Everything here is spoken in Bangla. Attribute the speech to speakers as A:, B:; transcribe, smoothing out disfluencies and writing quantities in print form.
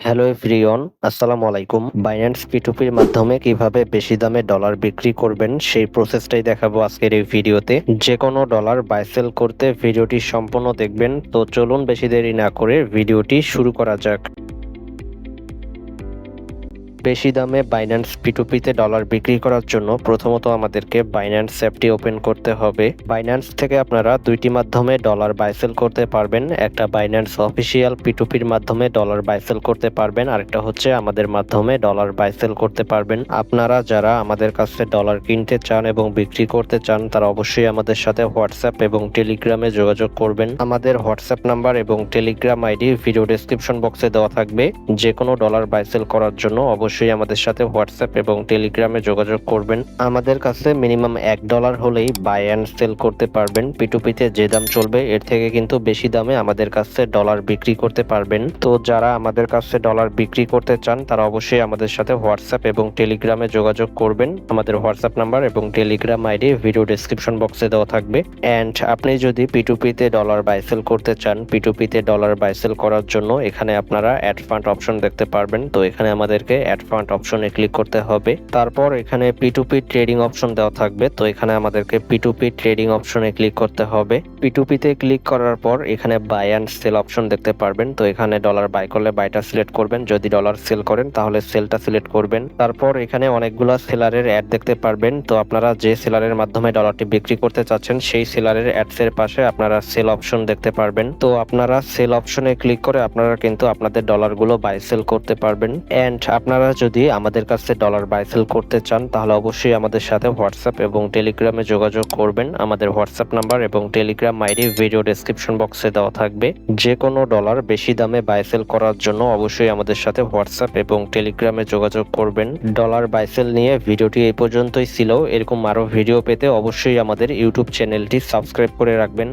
A: হ্যালো এভরিওয়ান, আসসালামু আলাইকুম। বাইন্যান্স P2P-র মাধ্যমে কিভাবে বেশি দামে ডলার বিক্রি করবেন সেই প্রসেসটাই দেখাবো আজকের এই ভিডিওতে। যে কোনো ডলার বাই সেল করতে ভিডিওটি সম্পূর্ণ দেখবেন। তো চলুন বেশি দেরি না করে ভিডিওটি শুরু করা যাক। বেশি দামে বাইন্যান্স P2P-তে ডলার বিক্রি করার জন্য প্রথমত আমাদেরকে বাইন্যান্স অ্যাপটি ওপেন করতে হবে। বাইন্যান্স থেকে আপনারা দুইটি মাধ্যমে ডলার বাই সেল করতে পারবেন। একটা বাইন্যান্স অফিসিয়াল P2P-র মাধ্যমে ডলার বাই সেল করতে পারবেন, আরেকটা হচ্ছে আমাদের মাধ্যমে ডলার বাই সেল করতে পারবেন। আপনারা যারা আমাদের কাছে ডলার কিনতে চান এবং বিক্রি করতে চান তারা অবশ্যই আমাদের সাথে হোয়াটসঅ্যাপ এবং টেলিগ্রামে যোগাযোগ করবেন। আমাদের হোয়াটসঅ্যাপ নাম্বার এবং টেলিগ্রাম আইডি ভিডিও ডেসক্রিপশন বক্সে দেওয়া থাকবে। যে কোনো ডলার বাই সেল করার জন্য অবশ্যই আমাদের সাথে হোয়াটসঅ্যাপ এবং টেলিগ্রামে যোগাযোগ করবেন। আমাদের কাছে মিনিমাম $1 হলেই বাই অ্যান্ড সেল করতে পারবেন। P2P-তে যে দাম চলবে এর থেকে কিন্তু বেশি দামে আমাদের কাছে ডলার বিক্রি করতে পারবেন। তো যারা আমাদের কাছে ডলার বিক্রি করতে চান তারা অবশ্যই আমাদের সাথে হোয়াটসঅ্যাপ এবং টেলিগ্রামে যোগাযোগ করবেন। আমাদের হোয়াটসঅ্যাপ নাম্বার এবং টেলিগ্রাম আইডি ভিডিও ডেসক্রিপশন বক্সে দেওয়া থাকবে। অ্যান্ড আপনি যদি P2P-তে ডলার বাই সেল করতে চান, P2P-তে ডলার বাই সেল করার জন্য এখানে আপনারা অ্যাড ফান্ড অপশন দেখতে পারবেন। তো এখানে আমাদেরকে অ্যাড ফান্ড অপশনে ক্লিক করতে হবে। তারপর এখানে P2P ট্রেডিং অপশন দেওয়া থাকবে। তো এখানে আমাদেরকে P2P ট্রেডিং অপশনে ক্লিক করতে হবে। P2P-তে ক্লিক করার পর এখানে বাই অ্যান্ড সেল অপশন দেখতে পারবেন। তো এখানে ডলার বাই করলে বাইটা সিলেক্ট করবেন, যদি ডলার সেল করেন তাহলে সেলটা সিলেক্ট করবেন। তারপর এখানে অনেকগুলো সেলারের অ্যাড দেখতে পারবেন। তো আপনারা যে সেলারের মাধ্যমে ডলারটি বিক্রি করতে চাচ্ছেন সেই সেলারের অ্যাডসের পাশে আপনারা সেল অপশন দেখতে পারবেন। তো আপনারা সেল অপশনে ক্লিক করে আপনারা কিন্তু আপনাদের ডলারগুলো বাই সেল করতে পারবেন। এন্ড আপনারা যদি আমাদের কাছে ডলার বাই সেল করতে চান তাহলে অবশ্যই আমাদের সাথে হোয়াটসঅ্যাপ এবং টেলিগ্রামে যোগাযোগ করবেন। আমাদের হোয়াটসঅ্যাপ নাম্বার এবং টেলিগ্রাম আইডি ভিডিও ডেসক্রিপশন বক্সে দেওয়া থাকবে। যে কোনো ডলার বেশি দামে বাই সেল করার জন্য অবশ্যই আমাদের সাথে হোয়াটসঅ্যাপ এবং টেলিগ্রামে যোগাযোগ করবেন। ডলার বাই সেল নিয়ে ভিডিওটি এই পর্যন্তই ছিল। এরকম আরো ভিডিও পেতে অবশ্যই আমাদের ইউটিউব চ্যানেলটি সাবস্ক্রাইব করে রাখবেন।